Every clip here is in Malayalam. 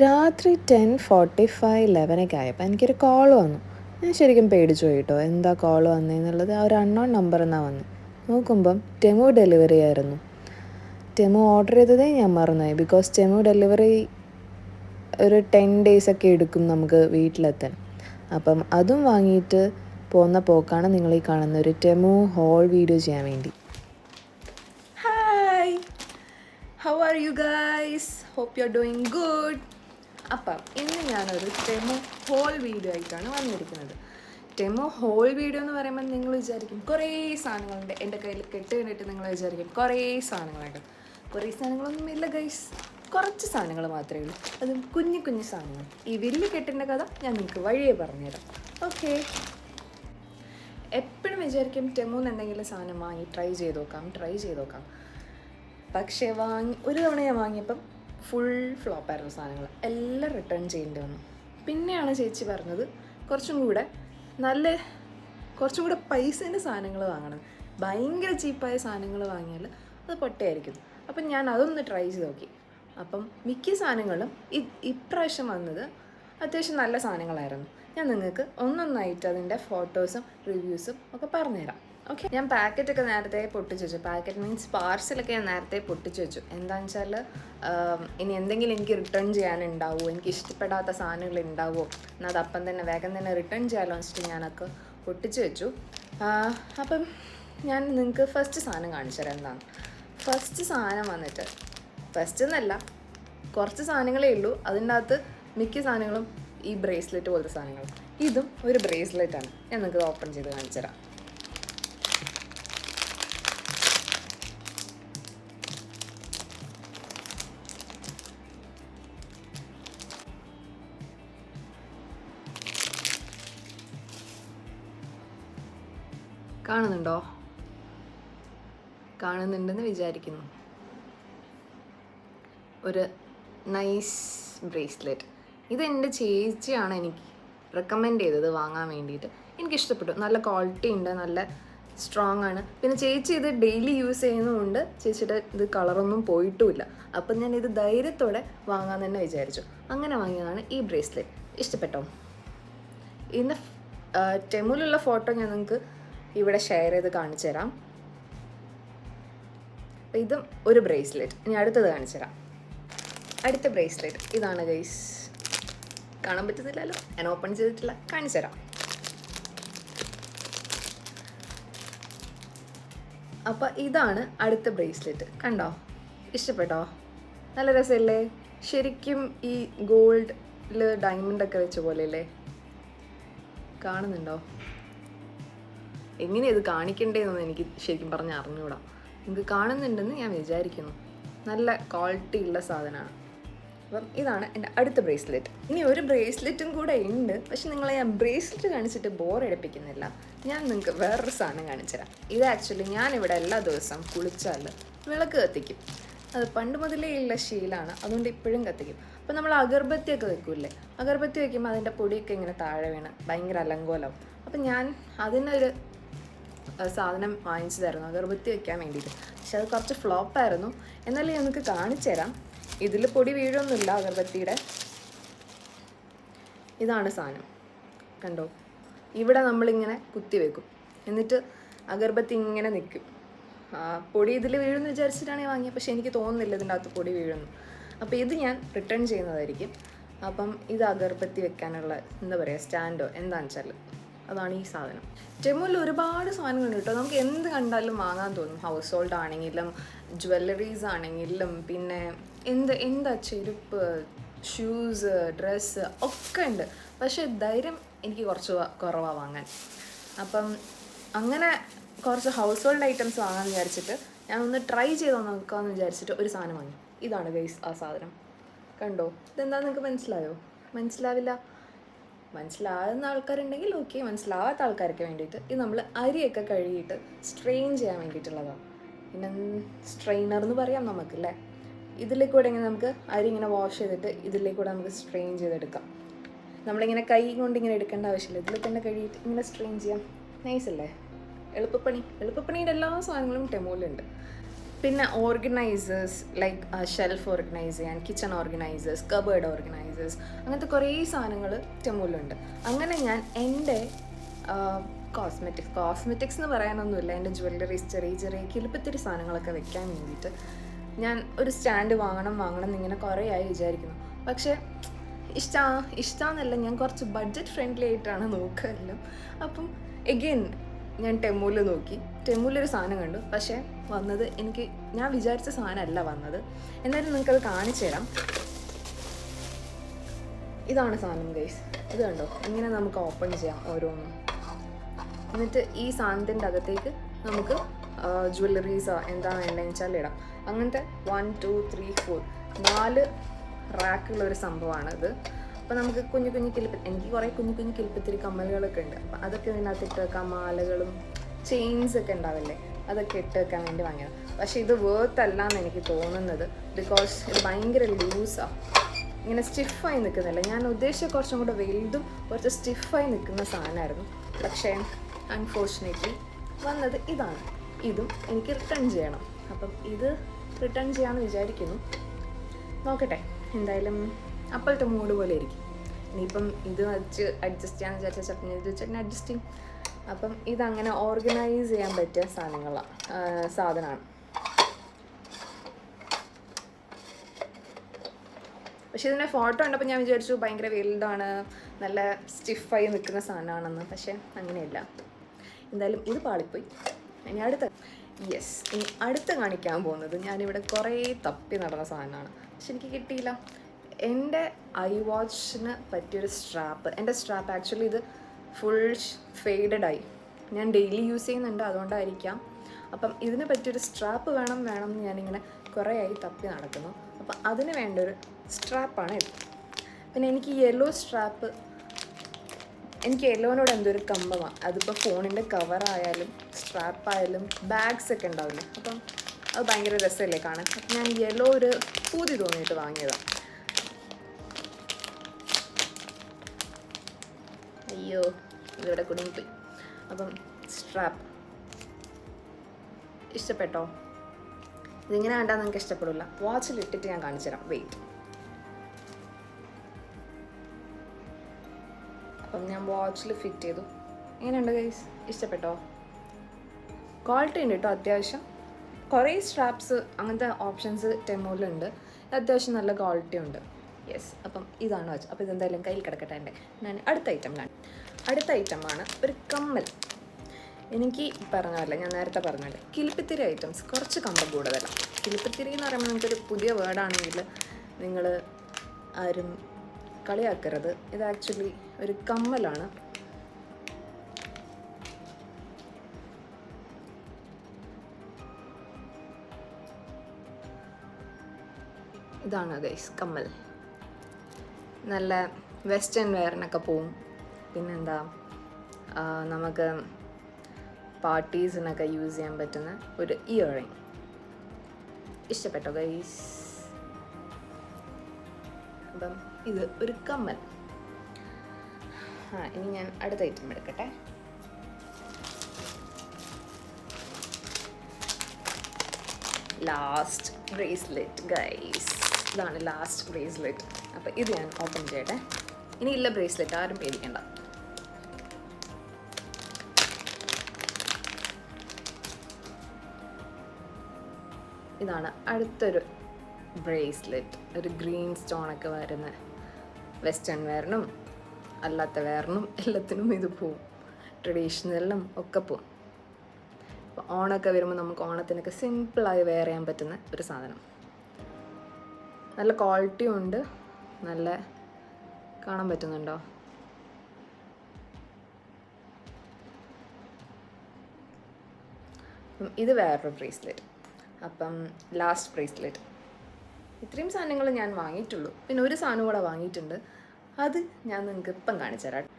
രാത്രി 10:45-11 ആയപ്പോൾ എനിക്കൊരു കോൾ വന്നു. ഞാൻ ശരിക്കും പേടിച്ചു പോയി കേട്ടോ. എന്താ കോൾ വന്നതെന്നുള്ളത്. ആ ഒരു അൺനോൺ നമ്പർ എന്നാണ് വന്നത്. നോക്കുമ്പം ടെമു ഡെലിവറി ആയിരുന്നു. ടെമു ഓർഡർ ചെയ്തതേ ഞാൻ മറന്നുപോയി. ബിക്കോസ് ടെമു ഡെലിവറി ഒരു 10 days ഒക്കെ എടുക്കും നമുക്ക് വീട്ടിലെത്താൻ. അപ്പം അതും വാങ്ങിയിട്ട് പോകുന്ന പോക്കാണ് നിങ്ങൾ ഈ കാണുന്ന ഒരു ടെമു ഹോൾ വീഡിയോ ചെയ്യാൻ വേണ്ടി. Hi, how are you guys? Hope you are doing good. അപ്പം ഇന്ന് ഞാനൊരു ടെമു ഹോൾ വീഡിയോ ആയിട്ടാണ് വന്നിരിക്കുന്നത്. ടെമു ഹോൾ വീഡിയോ എന്ന് പറയുമ്പോൾ നിങ്ങൾ വിചാരിക്കും കുറേ സാധനങ്ങളുണ്ട് എൻ്റെ കയ്യിൽ കണ്ടിട്ട് നിങ്ങൾ വിചാരിക്കും കുറേ സാധനങ്ങളുണ്ട്. കുറേ സാധനങ്ങളൊന്നും ഇല്ല ഗൈസ്, കുറച്ച് സാധനങ്ങൾ മാത്രമേ ഉള്ളൂ. അതും കുഞ്ഞു കുഞ്ഞു സാധനങ്ങൾ. ഈ വലിയ കെട്ടിൻ്റെ കഥ ഞാൻ നിങ്ങൾക്ക് വഴിയേ പറഞ്ഞുതരാം. ഓക്കെ, എപ്പോഴും വിചാരിക്കും ടെമുന്ന് എന്തെങ്കിലും സാധനം വാങ്ങി ട്രൈ ചെയ്ത് നോക്കാം. പക്ഷേ ഒരു തവണ ഞാൻ വാങ്ങിയപ്പം ഫുൾ ഫ്ലോപ്പായിരുന്നു സാധനങ്ങൾ. എല്ലാം റിട്ടേൺ ചെയ്യേണ്ടി വന്നു. പിന്നെയാണ് ചേച്ചി പറഞ്ഞത് കുറച്ചും കൂടെ പൈസേൻ്റെ സാധനങ്ങൾ വാങ്ങണം. ഭയങ്കര ചീപ്പായ സാധനങ്ങൾ വാങ്ങിയാൽ അത് പൊട്ടയായിരിക്കും. അപ്പം ഞാൻ അതൊന്ന് ട്രൈ ചെയ്ത് നോക്കി. അപ്പം മിക്ക സാധനങ്ങളും ഇപ്രാവശ്യം വന്നത് അത്യാവശ്യം നല്ല സാധനങ്ങളായിരുന്നു. ഞാൻ നിങ്ങൾക്ക് ഒന്നൊന്നായിട്ട് അതിൻ്റെ ഫോട്ടോസും റിവ്യൂസും ഒക്കെ പറഞ്ഞുതരാം. ഓക്കെ, ഞാൻ പാക്കറ്റൊക്കെ നേരത്തെ പൊട്ടിച്ച് വെച്ചു. പാക്കറ്റ് മീൻസ് പാർസലൊക്കെ ഞാൻ നേരത്തെ പൊട്ടിച്ച് വെച്ചു. എന്താണെന്ന് വെച്ചാൽ ഇനി എന്തെങ്കിലും എനിക്ക് റിട്ടേൺ ചെയ്യാനുണ്ടാവുമോ, എനിക്ക് ഇഷ്ടപ്പെടാത്ത സാധനങ്ങൾ ഉണ്ടാവുമോ, എന്നാൽ അതപ്പം തന്നെ വേഗം തന്നെ റിട്ടേൺ ചെയ്യാമല്ലോ വെച്ചിട്ട് ഞാനൊക്കെ പൊട്ടിച്ച് വെച്ചു. അപ്പം ഞാൻ നിങ്ങൾക്ക് ഫസ്റ്റ് സാധനം കാണിച്ചു തരാം. എന്താണ് ഫസ്റ്റ് സാധനം വന്നിട്ട്, ഫസ്റ്റ് എന്നല്ല, കുറച്ച് സാധനങ്ങളേ ഉള്ളൂ. അതിൻ്റെ അകത്ത് മിക്ക സാധനങ്ങളും ഈ ബ്രേസ്ലെറ്റ് പോലത്തെ സാധനങ്ങൾ. ഇതും ഒരു ബ്രേസ്ലെറ്റാണ്. ഞാൻ നിങ്ങൾക്ക് ഓപ്പൺ ചെയ്ത് കാണിച്ചു തരാം. കാണുന്നുണ്ടെന്ന് വിചാരിക്കുന്നു. ഒരു നൈസ് ബ്രേസ്ലെറ്റ്. ഇത് എൻ്റെ ചേച്ചിയാണ് എനിക്ക് റെക്കമെൻഡ് ചെയ്തത് വാങ്ങാൻ വേണ്ടിയിട്ട്. എനിക്കിഷ്ടപ്പെട്ടു. നല്ല ക്വാളിറ്റി ഉണ്ട്, നല്ല സ്ട്രോങ് ആണ്. പിന്നെ ചേച്ചി ഇത് ഡെയിലി യൂസ് ചെയ്യുന്നതുകൊണ്ട് ചേച്ചിയുടെ ഇത് കളറൊന്നും പോയിട്ടുമില്ല. അപ്പം ഞാൻ ഇത് ധൈര്യത്തോടെ വാങ്ങാൻ തന്നെ വിചാരിച്ചു. അങ്ങനെ വാങ്ങിയതാണ് ഈ ബ്രേസ്ലെറ്റ്. ഇഷ്ടപ്പെട്ടോ? ഇന്ന് ടെമുലുള്ള ഫോട്ടോ ഞാൻ നിങ്ങൾക്ക് ഇവിടെ ഷെയർ ചെയ്ത് കാണിച്ചു തരാം. അപ്പം ഇതും ഒരു ബ്രേസ്ലെറ്റ്. ഇനി അടുത്തത് കാണിച്ചു തരാം. അടുത്ത ബ്രേസ്ലെറ്റ് ഇതാണ് ഗൈസ്. കാണാൻ പറ്റുന്നില്ലല്ലോ, ഞാൻ ഓപ്പൺ ചെയ്തിട്ടില്ല, കാണിച്ചു തരാം. അപ്പം ഇതാണ് അടുത്ത ബ്രേസ്ലെറ്റ്. കണ്ടോ? ഇഷ്ടപ്പെട്ടോ? നല്ല രസമല്ലേ? ശരിക്കും ഈ ഗോൾഡിൽ ഡയമണ്ടൊക്കെ വെച്ച പോലെയല്ലേ? കാണുന്നുണ്ടോ? എങ്ങനെയാണ് ഇത് കാണിക്കേണ്ടതെന്ന് എനിക്ക് ശരിക്കും പറഞ്ഞാൽ അറിഞ്ഞുകൂടാ. നിങ്ങൾക്ക് കാണുന്നുണ്ടെന്ന് ഞാൻ വിചാരിക്കുന്നു. നല്ല ക്വാളിറ്റി ഉള്ള സാധനമാണ്. അപ്പം ഇതാണ് എൻ്റെ അടുത്ത ബ്രേസ്ലെറ്റ്. ഇനി ഒരു ബ്രേസ്ലെറ്റും കൂടെ ഉണ്ട്. പക്ഷെ നിങ്ങളെ ഞാൻ ബ്രേസ്ലെറ്റ് കാണിച്ചിട്ട് ബോറടിപ്പിക്കുന്നില്ല. ഞാൻ നിങ്ങൾക്ക് വേറൊരു സാധനം കാണിച്ചു തരാം. ഇത് ആക്ച്വലി ഞാനിവിടെ എല്ലാ ദിവസവും കുളിച്ചാൽ വിളക്ക് കത്തിക്കും. അത് പണ്ട് മുതലേ ഉള്ള ശീലമാണ്, അതുകൊണ്ട് ഇപ്പോഴും കത്തിക്കും. അപ്പം നമ്മൾ അഗർബത്തിയൊക്കെ വെക്കൂല്ലേ, അഗർബത്തി വയ്ക്കുമ്പോൾ അതിൻ്റെ പൊടിയൊക്കെ ഇങ്ങനെ താഴെ വീണ് ഭയങ്കര അലങ്കോലം. അപ്പം ഞാൻ അതിനൊരു സാധനം വാങ്ങിച്ചു തരുന്നു അഗർബത്തി വയ്ക്കാൻ വേണ്ടിയിട്ട്. പക്ഷെ അത് കുറച്ച് ഫ്ലോപ്പായിരുന്നു. എന്നാലും ഞങ്ങൾക്ക് കാണിച്ചു തരാം. ഇതിൽ പൊടി വീഴൊന്നുമില്ല അഗർബത്തിയുടെ. ഇതാണ് സാധനം. കണ്ടോ? ഇവിടെ നമ്മളിങ്ങനെ കുത്തി വെക്കും, എന്നിട്ട് അഗർബത്തി ഇങ്ങനെ നിൽക്കും. പൊടി ഇതിൽ വീഴുമെന്ന് വിചാരിച്ചിട്ടാണ് ഞാൻ വാങ്ങിയത്. പക്ഷേ എനിക്ക് തോന്നുന്നില്ല ഇതിൻ്റെ അകത്ത് പൊടി വീഴുന്നു. അപ്പോൾ ഇത് ഞാൻ റിട്ടേൺ ചെയ്യുന്നതായിരിക്കും. അപ്പം ഇത് അഗർബത്തി വെക്കാനുള്ള എന്താ പറയുക, സ്റ്റാൻഡോ എന്താണെന്ന് വെച്ചാൽ അതാണ് ഈ സാധനം. ടെമുവിൽ ഒരുപാട് സാധനങ്ങളുണ്ട് കേട്ടോ. നമുക്ക് എന്ത് കണ്ടാലും വാങ്ങാൻ തോന്നും. ഹൗസ് ഹോൾഡ് ആണെങ്കിലും ജ്വല്ലറീസ് ആണെങ്കിലും പിന്നെ എന്താ ചെരുപ്പ്, ഷൂസ്, ഡ്രസ്സ് ഒക്കെ ഉണ്ട്. പക്ഷേ ധൈര്യം എനിക്ക് കുറച്ച് കുറവാണ് വാങ്ങാൻ. അപ്പം അങ്ങനെ കുറച്ച് ഹൗസ് ഹോൾഡ് ഐറ്റംസ് വാങ്ങാമെന്ന് വിചാരിച്ചിട്ട് ഞാൻ ഒന്ന് ട്രൈ ചെയ്ത് നോക്കാമെന്ന് വിചാരിച്ചിട്ട് ഒരു സാധനം വാങ്ങി. ഇതാണ് ഗൈസ് ആ സാധനം. കണ്ടോ? ഇതെന്താണെന്ന് നിങ്ങൾക്ക് മനസ്സിലായോ? മനസ്സിലാവില്ല. മനസ്സിലാകുന്ന ആൾക്കാരുണ്ടെങ്കിൽ ഓക്കെ, മനസ്സിലാവാത്ത ആൾക്കാർക്ക് വേണ്ടിയിട്ട് ഇത് നമ്മൾ അരിയൊക്കെ കഴുകിയിട്ട് സ്ട്രെയിൻ ചെയ്യാൻ വേണ്ടിയിട്ടുള്ളതാണ്. പിന്നെ സ്ട്രെയിനർ എന്ന് പറയാം നമുക്കല്ലേ. ഇതിലേക്കൂടെ ഇങ്ങനെ നമുക്ക് അരി ഇങ്ങനെ വാഷ് ചെയ്തിട്ട് ഇതിലേക്കൂടെ നമുക്ക് സ്ട്രെയിൻ ചെയ്തെടുക്കാം. നമ്മളിങ്ങനെ കൈ കൊണ്ട് ഇങ്ങനെ എടുക്കേണ്ട ആവശ്യമില്ല. ഇതിൽ തന്നെ കഴുകിയിട്ട് ഇങ്ങനെ സ്ട്രെയിൻ ചെയ്യാം. നൈസ് അല്ലേ? എളുപ്പപ്പണിയുടെ എല്ലാ സാധനങ്ങളും ടെമുവിലുണ്ട്. പിന്നെ ഓർഗനൈസേഴ്സ് ലൈക്ക് ഷെൽഫ് ഓർഗനൈസ് ചെയ്യാൻ, കിച്ചൺ ഓർഗനൈസേഴ്സ്, കബേർഡ് ഓർഗനൈസേഴ്സ്, അങ്ങനത്തെ കുറേ സാധനങ്ങൾ ടെമുലുണ്ട്. അങ്ങനെ ഞാൻ എൻ്റെ കോസ്മെറ്റിക്സ് എന്ന് പറയാനൊന്നുമില്ല, എൻ്റെ ജ്വല്ലറീസ്, ചെറിയ ചെറിയ കിലുപ്പത്തിരി സാധനങ്ങളൊക്കെ വെക്കാൻ വേണ്ടിയിട്ട് ഞാൻ ഒരു സ്റ്റാൻഡ് വാങ്ങണം എന്നിങ്ങനെ കുറേ ആയി വിചാരിക്കുന്നു. പക്ഷേ ഇഷ്ടമെന്നല്ല, ഞാൻ കുറച്ച് ബഡ്ജറ്റ് ഫ്രണ്ട്ലി ആയിട്ടാണ് നോക്കുകയെല്ലാം. അപ്പം എഗെയിൻ ഞാൻ ടെമുവിൽ നോക്കി, ടെമുവിലൊരു സാധനം കണ്ടു. പക്ഷേ വന്നത് ഞാൻ വിചാരിച്ച സാധനമല്ല വന്നത്. എന്നാലും നിങ്ങൾക്കത് കാണിച്ചു തരാം. ഇതാണ് സാധനം ഗൈസ്, ഇത് കണ്ടോ, ഇങ്ങനെ നമുക്ക് ഓപ്പൺ ചെയ്യാം ഓരോന്നും. എന്നിട്ട് ഈ സാധനത്തിൻ്റെ അകത്തേക്ക് നമുക്ക് ജ്വല്ലറീസോ എന്താ വേണ്ടതെന്ന് വെച്ചാൽ ഇടാം. അങ്ങനത്തെ 1 2 3 4 4 റാക്കുള്ളൊരു സംഭവമാണിത്. അപ്പോൾ നമുക്ക് എനിക്ക് കുറേ കുഞ്ഞു കിലുപ്പത്തിരി കമ്മലുകളൊക്കെ ഉണ്ട്. അപ്പോൾ അതൊക്കെ ഇതിനകത്ത് ഇട്ട് വെക്കാം. മാലകളും ചെയിൻസൊക്കെ ഉണ്ടാവില്ലേ, അതൊക്കെ ഇട്ട് വെക്കാൻ വേണ്ടി വാങ്ങിയത്. പക്ഷേ ഇത് വേർത്ത് അല്ല എന്ന് എനിക്ക് തോന്നുന്നത്. ബിക്കോസ് ഇത് ഭയങ്കര ലൂസാണ്, ഇങ്ങനെ സ്റ്റിഫായി നിൽക്കുന്നില്ല. ഞാൻ ഉദ്ദേശിച്ച കുറച്ചും കൂടെ വലുതും കുറച്ച് സ്റ്റിഫായി നിൽക്കുന്ന സാധനമായിരുന്നു. പക്ഷേ അൺഫോർച്ചുനേറ്റ്ലി വന്നത് ഇതാണ്. ഇതും എനിക്ക് റിട്ടേൺ ചെയ്യണം. അപ്പം ഇത് റിട്ടേൺ ചെയ്യാമെന്ന് വിചാരിക്കുന്നു. നോക്കട്ടെ, എന്തായാലും അപ്പോഴത്തെ മൂഡ് പോലെ ഇരിക്കും. ഇനിയിപ്പം ഇത് വെച്ച് അഡ്ജസ്റ്റ് ചെയ്യാമെന്ന് വിചാരിച്ചാൽ ചിലപ്പോൾ ഇത് വെച്ചിട്ട് അഡ്ജസ്റ്റ് ചെയ്യും. അപ്പം ഇതങ്ങനെ ഓർഗനൈസ് ചെയ്യാൻ പറ്റിയ സാധനമാണ്. പക്ഷേ ഇതിൻ്റെ ഫോട്ടോ കണ്ടപ്പോൾ ഞാൻ വിചാരിച്ചു ഭയങ്കര വലുതാണ്, നല്ല സ്റ്റിഫായി നിൽക്കുന്ന സാധനമാണെന്ന്. പക്ഷേ അങ്ങനെയല്ല. എന്തായാലും ഇത് പാളിപ്പോയി. ഇനി അടുത്ത കാണിക്കാൻ പോകുന്നത് ഞാനിവിടെ കുറേ തപ്പി നടന്ന സാധനമാണ്. പക്ഷെ എനിക്ക് കിട്ടിയില്ല. എൻ്റെ ഐ വാച്ചിന് പറ്റിയൊരു സ്ട്രാപ്പ്. എൻ്റെ സ്ട്രാപ്പ് ആക്ച്വലി ഇത് ഫുൾ ഫെയ്ഡഡായി. ഞാൻ ഡെയിലി യൂസ് ചെയ്യുന്നുണ്ട്, അതുകൊണ്ടായിരിക്കാം. അപ്പം ഇതിന് പറ്റിയൊരു സ്ട്രാപ്പ് വേണം എന്ന് ഞാനിങ്ങനെ കുറേ ആയി തപ്പി നടക്കുന്നു. അപ്പം അതിന് വേണ്ട ഒരു സ്ട്രാപ്പാണ് ഇത്. പിന്നെ എനിക്ക് യെല്ലോ സ്ട്രാപ്പ്, എനിക്ക് യെല്ലോനോട് എന്തൊരു കമ്പമാണ്. അതിപ്പോൾ ഫോണിൻ്റെ കവറായാലും സ്ട്രാപ്പായാലും ബാഗ്സ് ഒക്കെ ഉണ്ടാവില്ലേ, അപ്പം അത് ഭയങ്കര രസമല്ലേ കാണാൻ. അപ്പം ഞാൻ യെല്ലോ ഒരു പൂതി തോന്നിയിട്ട് വാങ്ങിയതാണ്. അയ്യോ, ഇതിവിടെ കുടുങ്ങിപ്പോയി. അപ്പം സ്ട്രാപ്പ് ഇഷ്ടപ്പെട്ടോ? ഇതിങ്ങനെ കണ്ടാൽ നിങ്ങൾക്ക് ഇഷ്ടപ്പെടില്ല. വാച്ചിലിട്ടിട്ട് ഞാൻ കാണിച്ചു തരാം, വെയിറ്റ്. അപ്പം ഞാൻ വാച്ചിൽ ഫിറ്റ് ചെയ്തു. എങ്ങനെയുണ്ട് ഗൈസ്, ഇഷ്ടപ്പെട്ടോ? ക്വാളിറ്റി ഉണ്ട് കേട്ടോ അത്യാവശ്യം. കുറേ സ്ട്രാപ്സ് അങ്ങനത്തെ ഓപ്ഷൻസ് ടെമോയിലുണ്ട്. അത്യാവശ്യം നല്ല ക്വാളിറ്റി ഉണ്ട്. അപ്പം ഇതാണ് വാച്ച്. അപ്പോൾ ഇതെന്തായാലും കയ്യിൽ കിടക്കട്ടെ. ഞാൻ അടുത്ത ഐറ്റമാണ് ഒരു കമ്മൽ. എനിക്ക് പറഞ്ഞല്ല, ഞാൻ നേരത്തെ പറഞ്ഞല്ലോ, കിലുപ്പത്തിരി ഐറ്റംസ് കുറച്ച് കമ്പം കൂടുതലാണ്. കിലുപ്പത്തിരി എന്ന് പറയുമ്പോൾ നിങ്ങൾക്കൊരു പുതിയ വേർഡാണെങ്കിൽ നിങ്ങൾ ആരും കളിയാക്കരുത്. ഇത് ആക്ച്വലി ഒരു കമ്മലാണ്. ഇതാണ് ഗൈസ് കമ്മൽ. നല്ല വെസ്റ്റേൺ വെയറിനൊക്കെ പോവും. പിന്നെന്താ, നമുക്ക് പാർട്ടീസിനൊക്കെ യൂസ് ചെയ്യാൻ പറ്റുന്ന ഒരു ഇയറിങ്. ഇഷ്ടപ്പെട്ടോ ഗൈസ്? അപ്പം ഇത് ഒരു കമ്മൽ. ഇനി ഞാൻ അടുത്ത ഐറ്റം എടുക്കട്ടെ. Last bracelet guys. ഇതാണ് ലാസ്റ്റ് ബ്രേസ്ലെറ്റ്. അപ്പം ഇത് ഞാൻ ഓപ്പൺ ചെയ്യട്ടെ. ഇനിയില്ല ബ്രേസ്ലെറ്റ്, ആരും പേടിക്കണ്ട. ഇതാണ് അടുത്തൊരു ബ്രേസ്ലെറ്റ്. ഒരു ഗ്രീൻ സ്റ്റോണൊക്കെ വരുന്ന വെസ്റ്റേൺ വെയറിനും അല്ലാത്ത വെയറിനും എല്ലാത്തിനും ഇത് പോവും. ട്രഡീഷണലിനും ഒക്കെ പോവും. അപ്പോൾ ഓണമൊക്കെ വരുമ്പോൾ നമുക്ക് ഓണത്തിനൊക്കെ സിമ്പിളായി വെയർ ചെയ്യാൻ പറ്റുന്ന ഒരു സാധനം. നല്ല ക്വാളിറ്റിയും ഉണ്ട്. നല്ല കാണാൻ പറ്റുന്നുണ്ടോ? ഇത് വേറൊരു ബ്രേസ്ലെറ്റ്. അപ്പം ലാസ്റ്റ് ബ്രേസ്ലെറ്റ്. ഇത്രയും സാധനങ്ങൾ ഞാൻ വാങ്ങിയിട്ടുള്ളൂ. പിന്നെ ഒരു സാധനം കൂടെ വാങ്ങിയിട്ടുണ്ട്, അത് ഞാൻ നിങ്ങൾക്ക് ഇപ്പം കാണിച്ചു തരാം.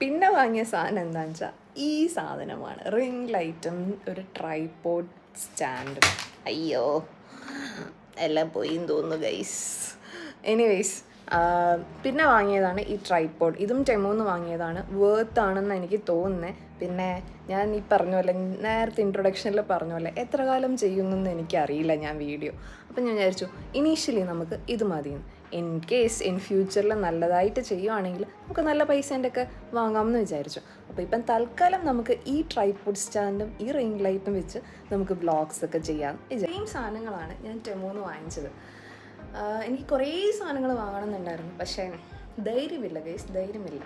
പിന്നെ വാങ്ങിയ സാധനം എന്താണെന്ന് വെച്ചാൽ ഈ സാധനമാണ്. റിംഗ് ലൈറ്റും ഒരു ട്രൈപോഡ് സ്റ്റാൻഡും. അയ്യോ, എല്ലാം പോയി തോന്നുന്നു ഗൈസ്. എനിവേയ്സ്, പിന്നെ വാങ്ങിയതാണ് ഈ ട്രൈപോഡ്. ഇതും ടെമൂന്ന് വാങ്ങിയതാണ്. വേർത്ത് ആണെന്ന് എനിക്ക് തോന്നുന്നത്. പിന്നെ ഞാൻ ഈ പറഞ്ഞ പോലെ നേരത്തെ ഇൻട്രൊഡക്ഷനിൽ പറഞ്ഞ പോലെ എത്ര കാലം ചെയ്യുമെന്ന് എനിക്കറിയില്ല ഞാൻ വീഡിയോ. അപ്പം ഞാൻ വിചാരിച്ചു ഇനീഷ്യലി നമുക്ക് ഇത് മതിയെന്ന്. ഇൻ കേസ് ഇൻ ഫ്യൂച്ചറിൽ നല്ലതായിട്ട് ചെയ്യുവാണെങ്കിൽ നമുക്ക് നല്ല പൈസേൻ്റെ ഒക്കെ വാങ്ങാമെന്ന് വിചാരിച്ചു. അപ്പോൾ ഇപ്പം തൽക്കാലം നമുക്ക് ഈ ട്രൈപോഡ് സ്റ്റാൻഡും ഈ റിംഗ് ലൈറ്റും വെച്ച് നമുക്ക് വ്ളോഗ്സ് ഒക്കെ ചെയ്യാം. സെയിം സാധനങ്ങളാണ് ഞാൻ ടെമൂന്ന് വാങ്ങിച്ചത്. എനിക്ക് കുറേ സാധനങ്ങൾ വാങ്ങണമെന്നുണ്ടായിരുന്നു, പക്ഷേ ധൈര്യമില്ല ഗൈസ്, ധൈര്യമില്ല.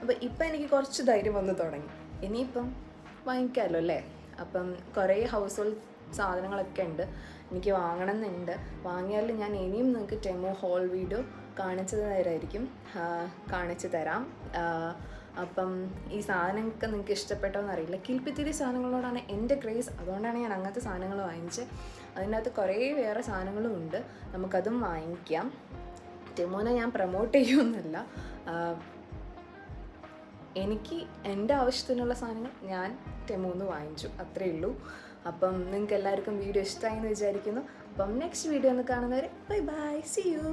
അപ്പോൾ ഇപ്പം എനിക്ക് കുറച്ച് ധൈര്യം വന്ന് തുടങ്ങി. ഇനിയിപ്പം വാങ്ങിക്കാമല്ലോ അല്ലേ. അപ്പം കുറേ ഹൗസ് ഹോൾഡ് സാധനങ്ങളൊക്കെ ഉണ്ട്, എനിക്ക് വാങ്ങണമെന്നുണ്ട്. വാങ്ങിയാൽ ഞാൻ ഇനിയും നിങ്ങൾക്ക് ടെമോ ഹോൾ വീഡിയോ കാണിച്ചു തരാം. അപ്പം ഈ സാധനമൊക്കെ നിങ്ങൾക്ക് ഇഷ്ടപ്പെട്ടോന്ന് അറിയില്ല. കിൽപ്പിത്തിരി സാധനങ്ങളോടാണ് എൻ്റെ ക്രേസ്, അതുകൊണ്ടാണ് ഞാൻ അങ്ങനത്തെ സാധനങ്ങൾ വാങ്ങിച്ചത്. അതിൻ്റെ അകത്ത് കുറേ വേറെ സാധനങ്ങളും ഉണ്ട്, നമുക്കതും വാങ്ങിക്കാം. ടെമോനെ ഞാൻ പ്രൊമോട്ട് ചെയ്യുമെന്നല്ല, എനിക്ക് എൻ്റെ ആവശ്യത്തിനുള്ള സാധനങ്ങൾ ഞാൻ ടെമോന്ന് വാങ്ങിച്ചു, അത്രയേ ഉള്ളൂ. അപ്പം നിങ്ങൾക്ക് എല്ലാവർക്കും വീഡിയോ ഇഷ്ടമായി എന്ന് വിചാരിക്കുന്നു. അപ്പം നെക്സ്റ്റ് വീഡിയോ ഒന്ന് കാണുന്നവരെ ബൈ ബൈ, സീ യു.